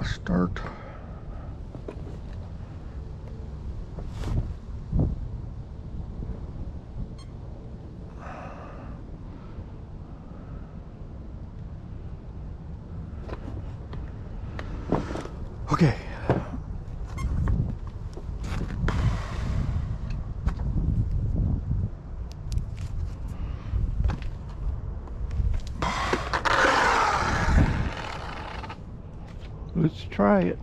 start. Okay. Let's try it.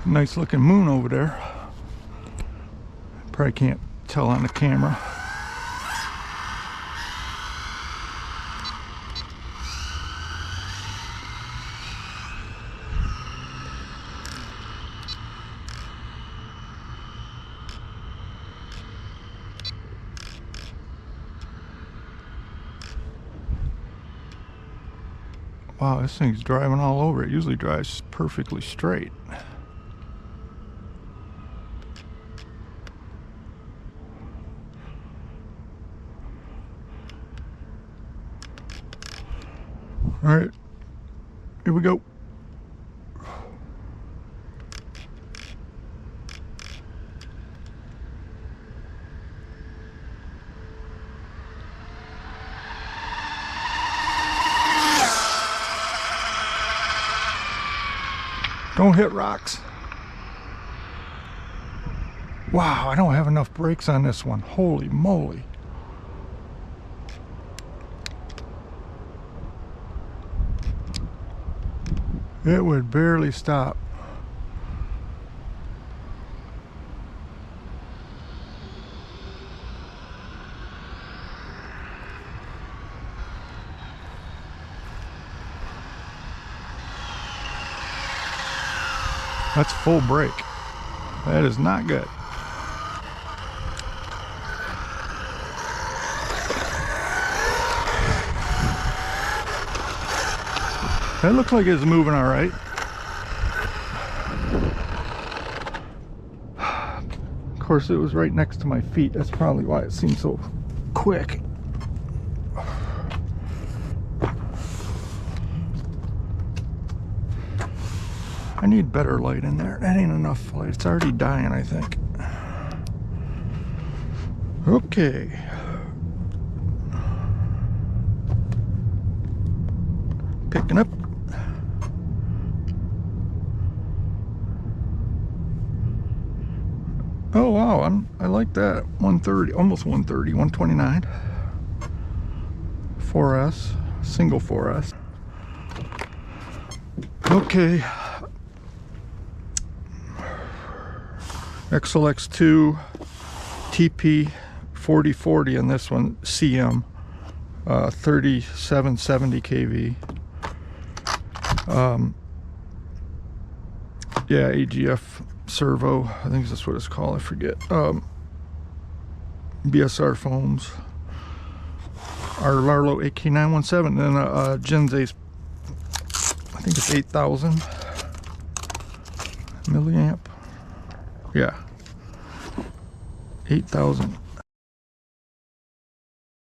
Nice looking moon over there. Probably can't tell on the camera. Wow, this thing's driving all over. It usually drives perfectly straight. All right, here we go. Don't hit rocks. Wow, I don't have enough brakes on this one. Holy moly. It would barely stop. That's full brake. That is not good. That looked like it's moving all right. Of course, it was right next to my feet. That's probably why it seemed so quick. I need better light in there. That ain't enough light. It's already dying, I think. Okay. Picking up. Oh wow, I like that. 130, almost 130, 129. 4S, single 4S. Okay. XLX2 TP 4040 in this one, CM 3770 kV. Yeah, AGF servo, I think that's what it's called, I forget. BSR foams. Our Rlaarlo AK-917 and Genza's, I think it's 8,000 milliamp. Yeah, 8,000